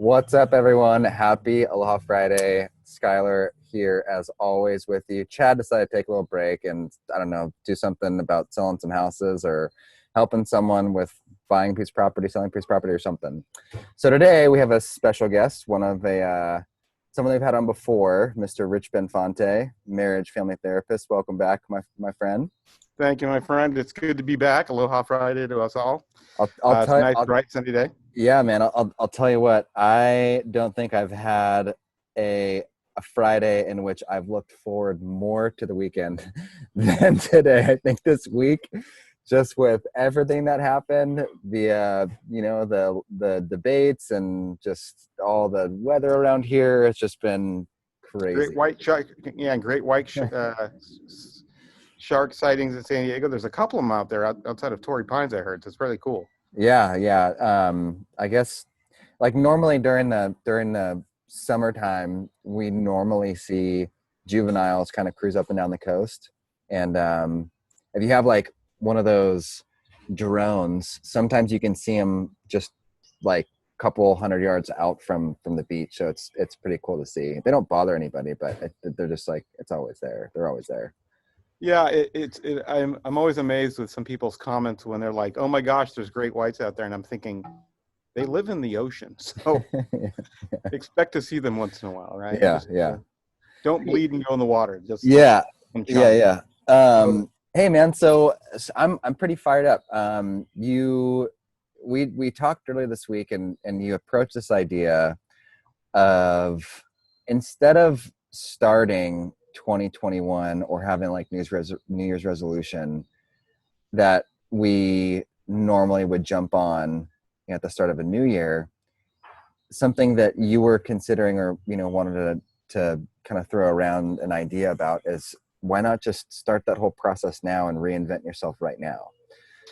What's up, everyone? Happy Aloha Friday. Skyler here, as always, with you. Chad decided to take a little break and, I don't know, do something about selling some houses or helping someone with buying a piece of property, selling a piece of property or something. So today we have a special guest, someone they've had on before, Mr. Rich Benfante, marriage family therapist. Welcome back, my friend. Thank you, my friend. It's good to be back. Aloha Friday to us all. I'll It's a tell nice, I'll, bright, sunny day. Yeah, man. I'll tell you what. I don't think I've had a Friday in which I've looked forward more to the weekend than today. I think this week, just with everything that happened, the debates and just all the weather around here, it's just been Great crazy. white shark. Yeah, great white shark sightings in San Diego. There's a couple of them out there outside of Torrey Pines, I heard. So it's really cool. Yeah, yeah. I guess like normally during the summertime, we normally see juveniles kind of cruise up and down the coast. And if you have like one of those drones, sometimes you can see them just like a couple hundred yards out from the beach. So it's pretty cool to see. They don't bother anybody, but they're just like it's always there. They're always there. Yeah, I'm always amazed with some people's comments when they're like, "Oh my gosh, there's great whites out there," and I'm thinking they live in the ocean, so expect to see them once in a while, right? Yeah, Just yeah. don't bleed and go in the water. Just Yeah, some chunks. yeah, yeah. Hey, man. So I'm pretty fired up. We talked earlier this week, and you approached this idea of instead of starting 2021 or having like New Year's resolution that we normally would jump on at the start of a new year, something that you were considering or wanted to kind of throw around an idea about is why not just start that whole process now and reinvent yourself right now.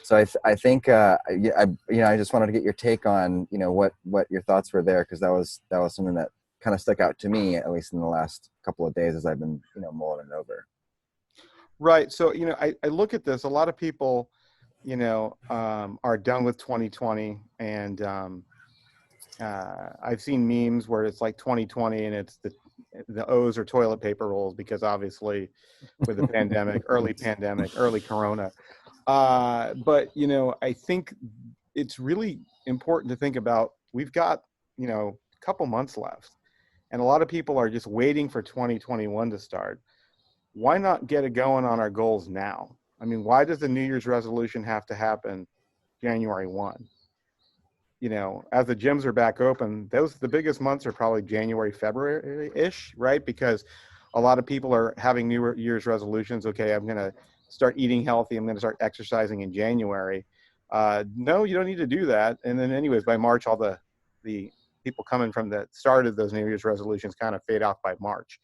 So I think I just wanted to get your take on what your thoughts were there, because that was something that kind of stuck out to me, at least in the last couple of days as I've been mulling it over. Right. So, I look at this. A lot of people, are done with 2020. And I've seen memes where it's like 2020 and it's the O's are toilet paper rolls because obviously with the pandemic, early corona. But, I think it's really important to think about we've got, a couple months left. And a lot of people are just waiting for 2021 to start. Why not get it going on our goals now? I mean, why does the New Year's resolution have to happen January 1? As the gyms are back open, the biggest months are probably January, February-ish, right? Because a lot of people are having New Year's resolutions. Okay, I'm going to start eating healthy. I'm going to start exercising in January. No, you don't need to do that. And then anyways, by March, all the people coming from the start of those New Year's resolutions kind of fade off by March.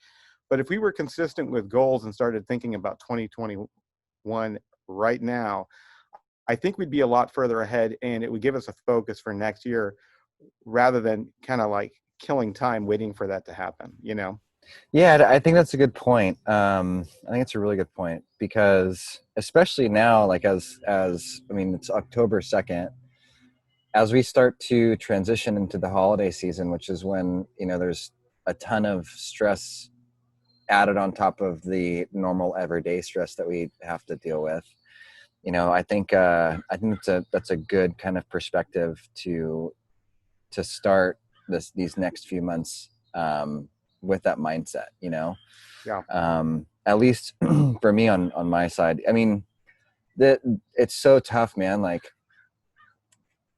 But if we were consistent with goals and started thinking about 2021 right now, I think we'd be a lot further ahead, and it would give us a focus for next year rather than kind of like killing time waiting for that to happen. Yeah, I think that's a good point. I think it's a really good point, because especially now, like as I mean, it's October 2nd, as we start to transition into the holiday season, which is when there's a ton of stress added on top of the normal everyday stress that we have to deal with. I think that's a good kind of perspective to start these next few months with that mindset. Yeah. At least for me on my side. I mean, it's so tough, man. Like,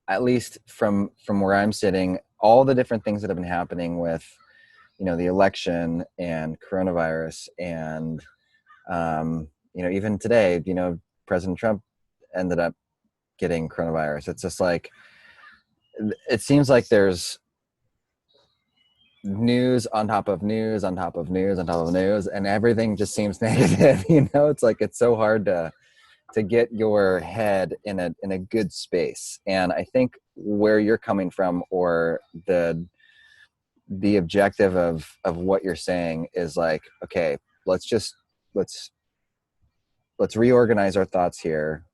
at least from where I'm sitting, all the different things that have been happening with the election and coronavirus and even today, President Trump ended up getting coronavirus. It's just like, it seems like there's news on top of news on top of news on top of news, and everything just seems negative. It's like, it's so hard to get your head in a good space. And I think where you're coming from, or the objective of what you're saying, is like, okay, let's reorganize our thoughts here.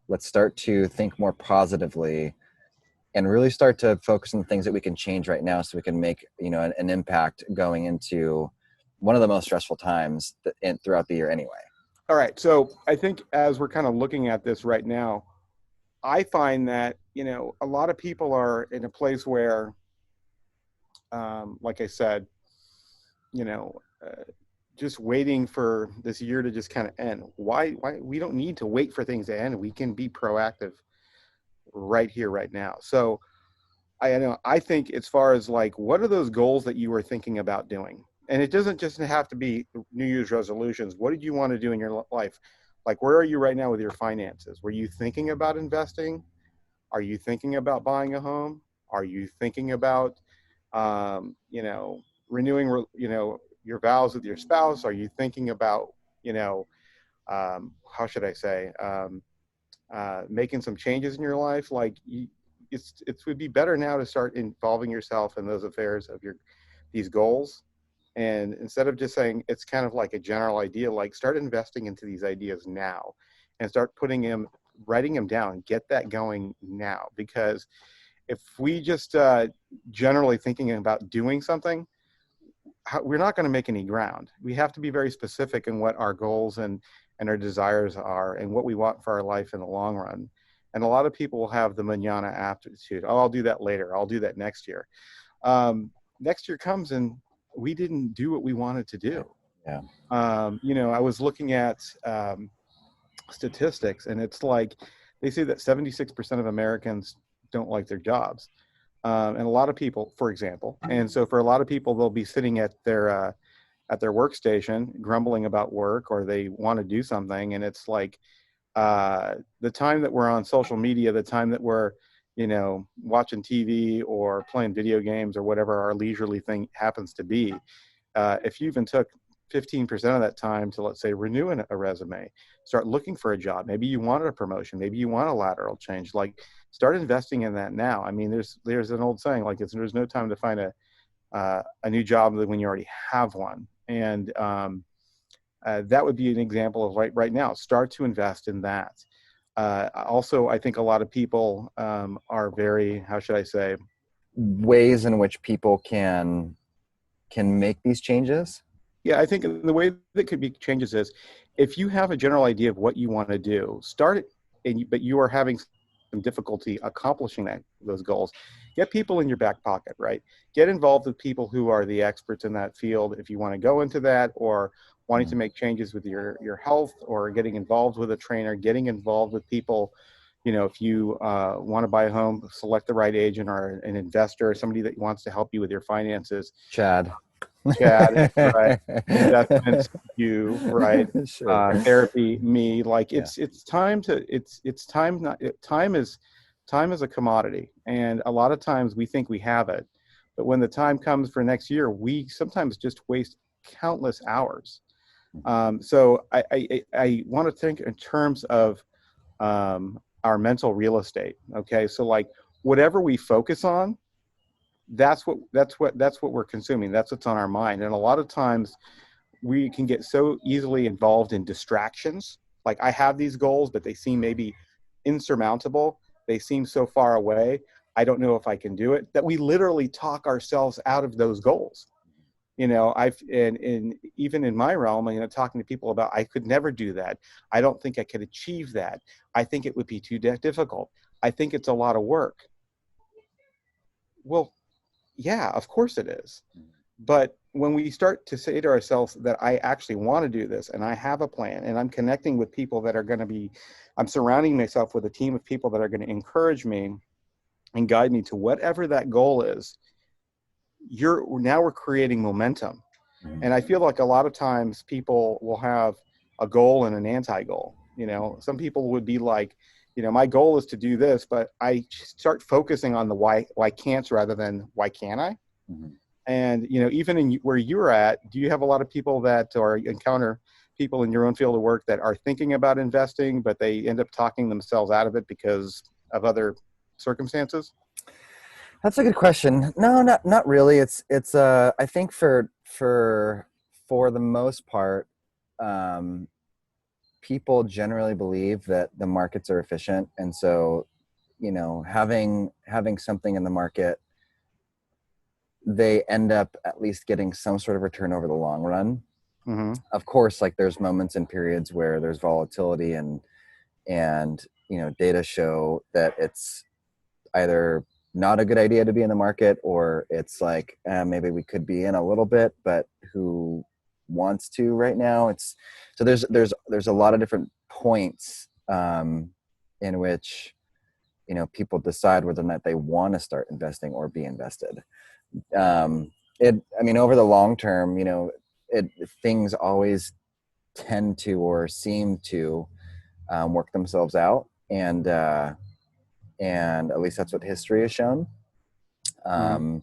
Let's start to think more positively and really start to focus on the things that we can change right now so we can make, an impact going into one of the most stressful times throughout the year anyway. All right. So I think as we're kind of looking at this right now, I find that, a lot of people are in a place where, like I said, you know, uh, just waiting for this year to just kind of end. Why we don't need to wait for things to end. We can be proactive right here, right now. So I think as far as like, what are those goals that you were thinking about doing? And it doesn't just have to be New Year's resolutions. What did you want to do in your life? Like, where are you right now with your finances? Were you thinking about investing? Are you thinking about buying a home? Are you thinking about, renewing, your vows with your spouse? Are you thinking about, how should I say, making some changes in your life? Like, it would be better now to start involving yourself in those affairs of these goals. And instead of just saying, it's kind of like a general idea, like start investing into these ideas now and start writing them down, get that going now. Because if we just generally thinking about doing something, we're not going to make any ground. We have to be very specific in what our goals and our desires are and what we want for our life in the long run. And a lot of people will have the manana aptitude. Oh, I'll do that later. I'll do that next year. Next year comes and we didn't do what we wanted to do. Yeah. I was looking at statistics, and it's like they say that 76% of Americans don't like their jobs. And a lot of people, for example, and so for a lot of people, they'll be sitting at their workstation grumbling about work, or they want to do something, and it's like the time that we're on social media, the time that we're watching TV or playing video games or whatever our leisurely thing happens to be, if you even took 15% of that time to, let's say, renew a resume, start looking for a job. Maybe you wanted a promotion. Maybe you want a lateral change. Like, start investing in that now. I mean, there's an old saying, like, there's no time to find a new job when you already have one. And that would be an example of right now. Start to invest in that. Also, I think a lot of people are very, how should I say, ways in which people can make these changes. Yeah, I think the way that could be changes is if you have a general idea of what you want to do, start it, but you are having some difficulty accomplishing those goals. Get people in your back pocket, right? Get involved with people who are the experts in that field if you want to go into that, or wanting to make changes with your health, or getting involved with a trainer, getting involved with people. If you want to buy a home, select the right agent or an investor or somebody that wants to help you with your finances. Chad, Right? Investments, you, right? Sure. Therapy, me. Like, Yeah. it's time to it's time. Not time is a commodity, and a lot of times we think we have it, but when the time comes for next year, we sometimes just waste countless hours. So I want to think in terms of our mental real estate. Okay, so like whatever we focus on, that's what we're consuming. That's what's on our mind. And a lot of times we can get so easily involved in distractions. Like, I have these goals, but they seem maybe insurmountable. They seem so far away. I don't know if I can do it, that we literally talk ourselves out of those goals. I've even in my realm, talking to people about, I could never do that. I don't think I could achieve that. I think it would be too difficult. I think it's a lot of work. Well, yeah, of course it is. But when we start to say to ourselves that I actually want to do this and I have a plan and I'm connecting with people that are going to I'm surrounding myself with a team of people that are going to encourage me and guide me to whatever that goal is, we're creating momentum. And I feel like a lot of times people will have a goal and an anti-goal. Some people would be like, my goal is to do this, but I start focusing on the why can'ts rather than why can I? Mm-hmm. And, even in where you're at, do you have a lot of people or encounter people in your own field of work that are thinking about investing, but they end up talking themselves out of it because of other circumstances? That's a good question. No, not really. It's I think for the most part, people generally believe that the markets are efficient, and so having something in the market, they end up at least getting some sort of return over the long run. Mm-hmm. Of course, like there's moments and periods where there's volatility, and data show that it's either not a good idea to be in the market, or it's like maybe we could be in a little bit, but who wants to right now? It's so there's a lot of different points in which people decide whether or not they want to start investing or be invested. Over the long term, things always tend to or seem to work themselves out, and at least that's what history has shown. Mm-hmm.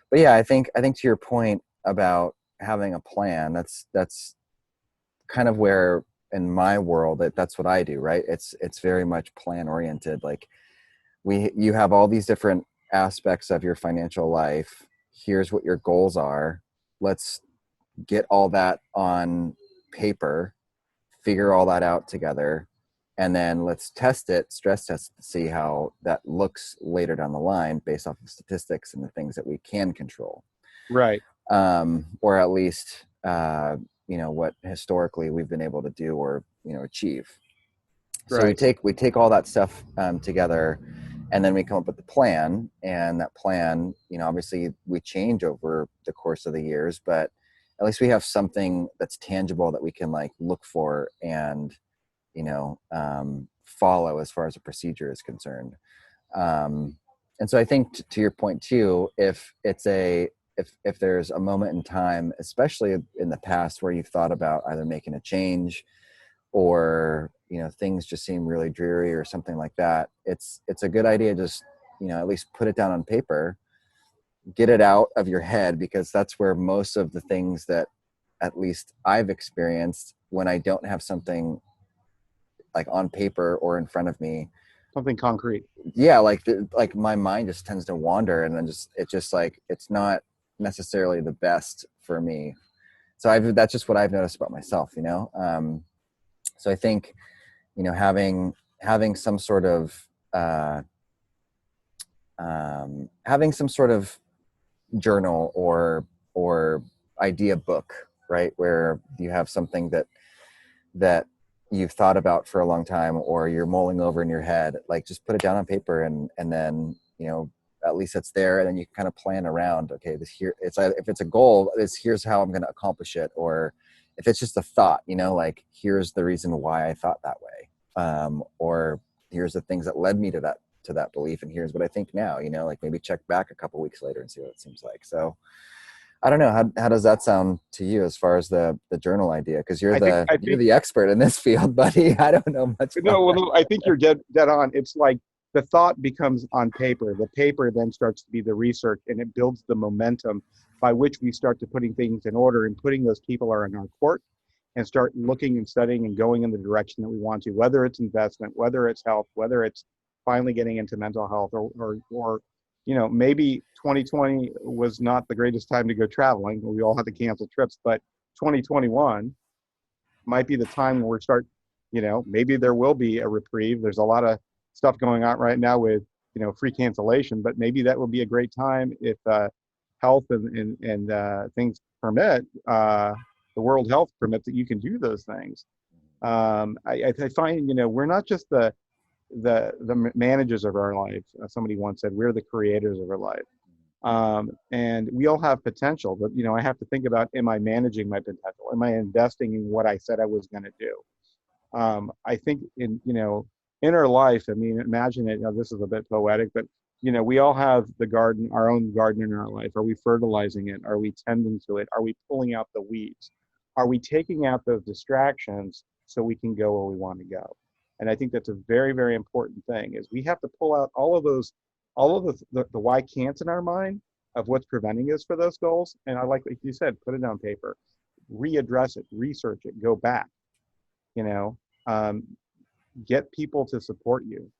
But yeah, I think to your point about having a plan, that's kind of where in my world that's what I do, right? It's very much plan oriented. Like you have all these different aspects of your financial life. Here's what your goals are. Let's get all that on paper, figure all that out together, and then let's stress test to see how that looks later down the line based off of statistics and the things that we can control. Right. Or at least, what historically we've been able to do or, achieve. So Right. we take all that stuff together, and then we come up with the plan. And that plan, obviously we change over the course of the years, but at least we have something that's tangible that we can like look for and, follow as far as a procedure is concerned. And so I think to your point too, if there's a moment in time, especially in the past, where you've thought about either making a change or things just seem really dreary or something like that, it's a good idea to just at least put it down on paper, get it out of your head, because that's where most of the things that at least I've experienced when I don't have something like on paper or in front of me, Something concrete. yeah, like my mind just tends to wander, and then it's not necessarily the best for me. So that's just what I've noticed about myself. So I think having some sort of journal or idea book, right, where you have something that you've thought about for a long time, or you're mulling over in your head, like just put it down on paper, and then at least it's there, and then you can kind of plan around, okay, if it's a goal, here's how I'm going to accomplish it, or if it's just a thought, like here's the reason why I thought that way, or here's the things that led me to that belief, and here's what I think now, like maybe check back a couple weeks later and see what it seems like. So I don't know. How does that sound to you as far as the journal idea? Because you're I you're think the expert in this field, buddy. I don't know much about no, well, that. no, I think you're dead on. It's like the thought becomes on paper. The paper then starts to be the research, and it builds the momentum by which we start to putting things in order and putting those people are in our court and start looking and studying and going in the direction that we want to, whether it's investment, whether it's health, whether it's finally getting into mental health, or maybe 2020 was not the greatest time to go traveling. We all had to cancel trips, but 2021 might be the time where we start, maybe there will be a reprieve. There's a lot of stuff going on right now with, free cancellation, but maybe that will be a great time if health and things permit, the World Health permits that you can do those things. I find, we're not just the managers of our life. Somebody once said, we're the creators of our life. And we all have potential, but, I have to think about, am I managing my potential? Am I investing in what I said I was going to do? I think in our life, I mean, imagine it, this is a bit poetic, but, we all have our own garden in our life. Are we fertilizing it? Are we tending to it? Are we pulling out the weeds? Are we taking out those distractions so we can go where we want to go? And I think that's a very, very important thing, is we have to pull out all of the why can'ts in our mind of what's preventing us for those goals. And I like you said, put it on paper, readdress it, research it, go back, get people to support you.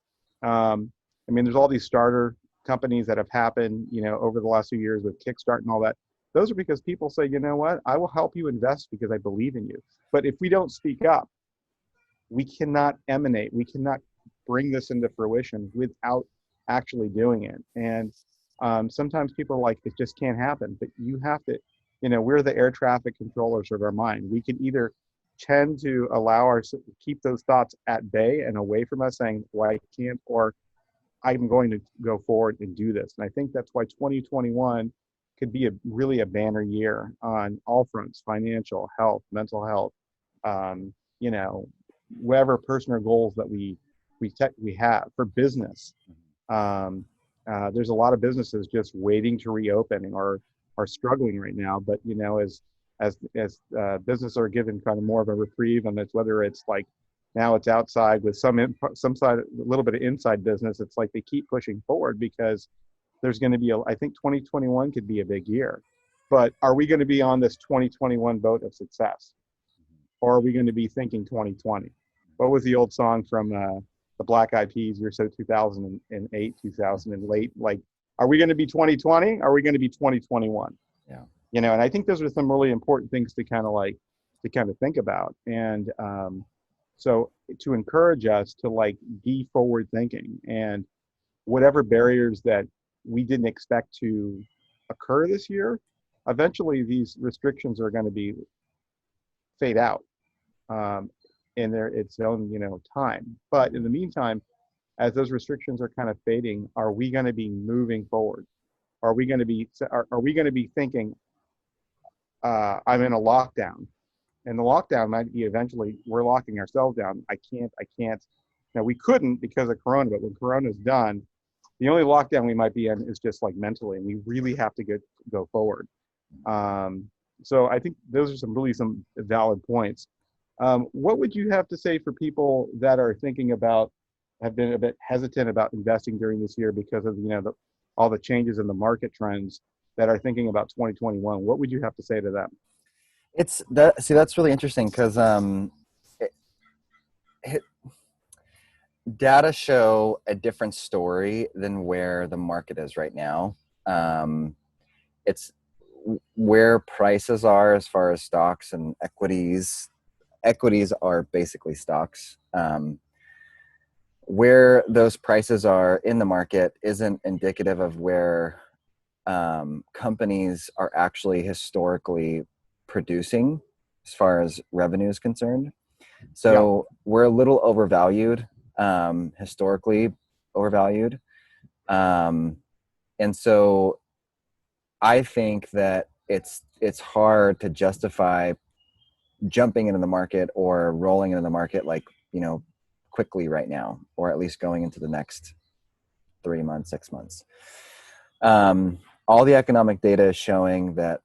There's all these starter companies that have happened, over the last few years with Kickstart and all that. Those are because people say, you know what, I will help you invest because I believe in you. But if we don't speak up, we cannot emanate, we cannot bring this into fruition without actually doing it. And sometimes people are like, it just can't happen. But you have to, we're the air traffic controllers of our mind. We can either tend to allow our keep those thoughts at bay and away from us, saying, "Why can't?" or "I'm going to go forward and do this." And I think that's why 2021 could be really a banner year on all fronts: financial, health, mental health, um, you know, whatever personal goals that we have for business. Um, there's a lot of businesses just waiting to reopen or are struggling right now. But as businesses are given kind of more of a reprieve, and it's whether it's like now it's outside with some side, a little bit of inside business. It's like they keep pushing forward because there's going to be I think 2021 could be a big year. But are we going to be on this 2021 boat of success, or are we going to be thinking 2020? What was the old song from the Black Eyed Peas? You're so 2008, 2000 and late. Like, are we going to be 2020? Are we going to be 2021? Yeah. And I think those are some really important things to kind of think about. And so to encourage us to like be forward thinking, and whatever barriers that we didn't expect to occur this year, eventually these restrictions are going to be fade out in its own time. But in the meantime, as those restrictions are kind of fading, are we going to be moving forward? Are we going to be thinking, I'm in a lockdown, and the lockdown might be eventually we're locking ourselves down. I can't. Now we couldn't because of Corona, but when Corona's done, the only lockdown we might be in is just like mentally, and we really have to go forward. So I think those are some valid points. What would you have to say for people that are have been a bit hesitant about investing during this year because of all the changes in the market trends, that are thinking about 2021? What would you have to say to them? That's really interesting because data show a different story than where the market is right now. It's where prices are as far as stocks and equities. Equities are basically stocks. Where those prices are in the market isn't indicative of where companies are actually historically producing as far as revenue is concerned. So we're a little overvalued, historically overvalued. And so I think that it's hard to justify jumping into the market or rolling into the market quickly right now, or at least going into the next 3 months, 6 months. All the economic data is showing that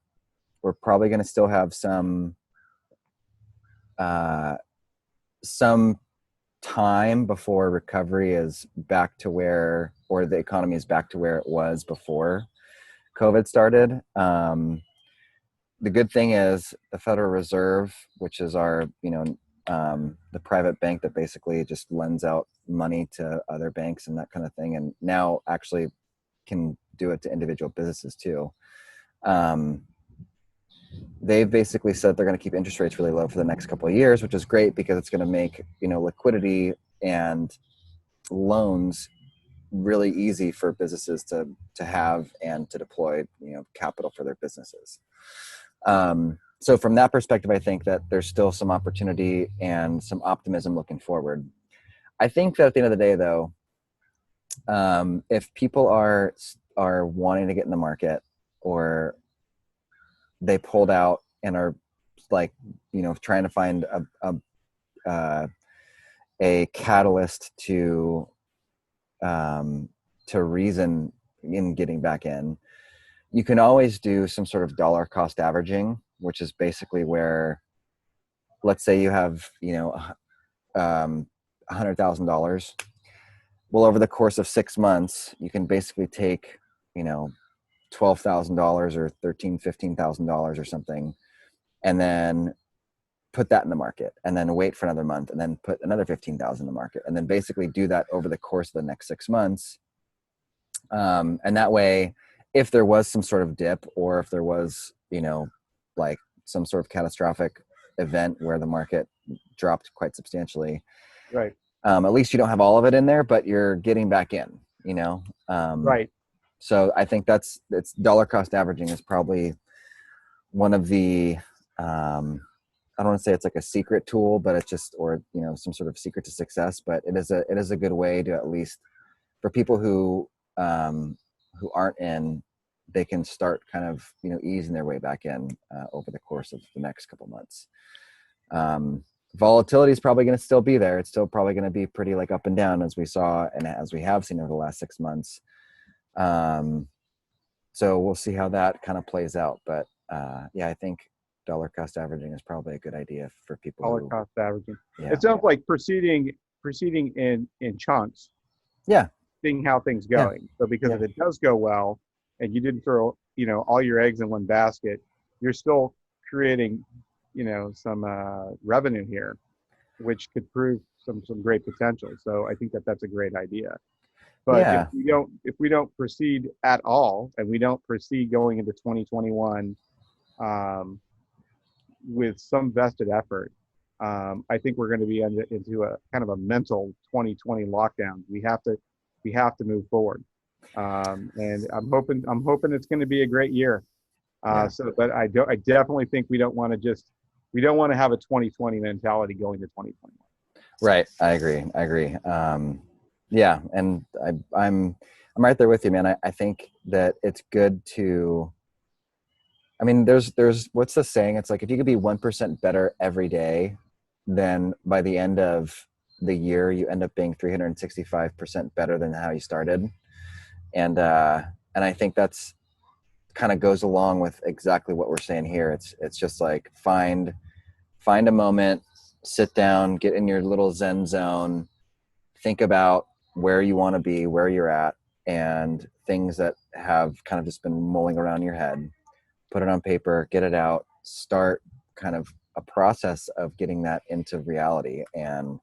we're probably going to still have some time before recovery is back to where, or the economy is back to where it was before COVID started. The good thing is the Federal Reserve, which is our, the private bank that basically just lends out money to other banks and that kind of thing, and now actually can do it to individual businesses too. They've basically said they're going to keep interest rates really low for the next couple of years, which is great because it's going to make liquidity and loans really easy for businesses to have and to deploy capital for their businesses. So from that perspective, I think that there's still some opportunity and some optimism looking forward. I think that at the end of the day, though, if people are wanting to get in the market, or they pulled out and are trying to find a catalyst to reason in getting back in, you can always do some sort of dollar cost averaging, which is basically where, let's say you have $100,000. Well, over the course of 6 months, you can basically take $12,000 or $15,000 or something, and then put that in the market, and then wait for another month, and then put another 15,000 in the market, and then basically do that over the course of the next 6 months. And that way, if there was some sort of dip, or if there was, like some sort of catastrophic event where the market dropped quite substantially, right, At least you don't have all of it in there, but you're getting back in, Right. So I think it's dollar cost averaging is probably one of the, I don't want to say it's like a secret tool, but it's just, or, some sort of secret to success, but it is a good way to, at least for people who aren't in, they can start kind of, easing their way back in over the course of the next couple months. Volatility is probably going to still be there. It's still probably going to be pretty like up and down, as we saw and as we have seen over the last 6 months. So we'll see how that kind of plays out. But yeah, I think dollar cost averaging is probably a good idea for people. Dollar cost averaging. Yeah. It sounds like proceeding in chunks. Yeah. Seeing how things going. Yeah. So because if it does go well, and you didn't throw, all your eggs in one basket, you're still creating, some revenue here, which could prove some great potential. So I think that's a great idea. But if we don't proceed at all, and we don't proceed going into 2021 with some vested effort, I think we're going to be into a kind of a mental 2020 lockdown. We have to move forward, and I'm hoping it's going to be a great year. But I definitely think we don't want to have a 2020 mentality going to 2021. Right. I agree. Yeah. And I'm right there with you, man. I think that it's good to, there's what's the saying? It's like, if you could be 1% better every day, then by the end of the year, you end up being 365% better than how you started. And I think that's kind of goes along with exactly what we're saying here. It's just like, find a moment, sit down, get in your little Zen zone, think about where you want to be, where you're at, and things that have kind of just been mulling around your head, put it on paper, get it out, start kind of a process of getting that into reality. And,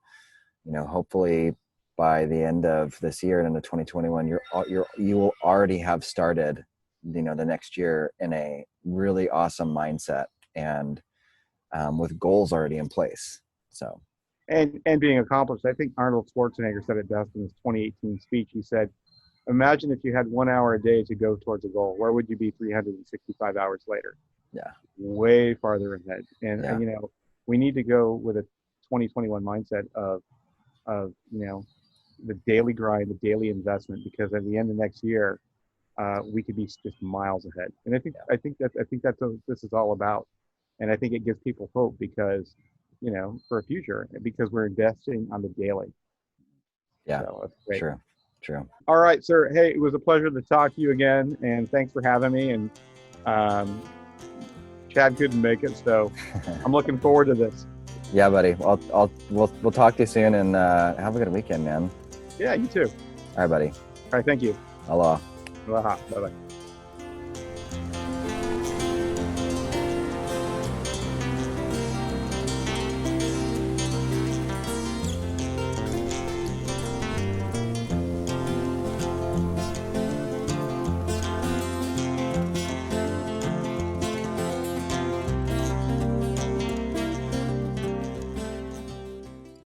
hopefully by the end of this year and into 2021, you will already have started, the next year in a really awesome mindset and with goals already in place. So. And being accomplished. I think Arnold Schwarzenegger said it best in his 2018 speech. He said, imagine if you had 1 hour a day to go towards a goal. Where would you be 365 hours later? Yeah. Way farther ahead. And we need to go with a 2021 mindset of the daily grind, the daily investment, because at the end of next year, we could be just miles ahead. And I think that's what this is all about. And I think it gives people hope because, for a future, because we're investing on the daily. Yeah, so that's great. True. All right, sir. Hey, it was a pleasure to talk to you again, and thanks for having me. And Chad couldn't make it, so I'm looking forward to this. Yeah, buddy. We'll talk to you soon, and have a good weekend, man. Yeah, you too. All right, buddy. All right, thank you. Aloha. Aloha. Bye-bye.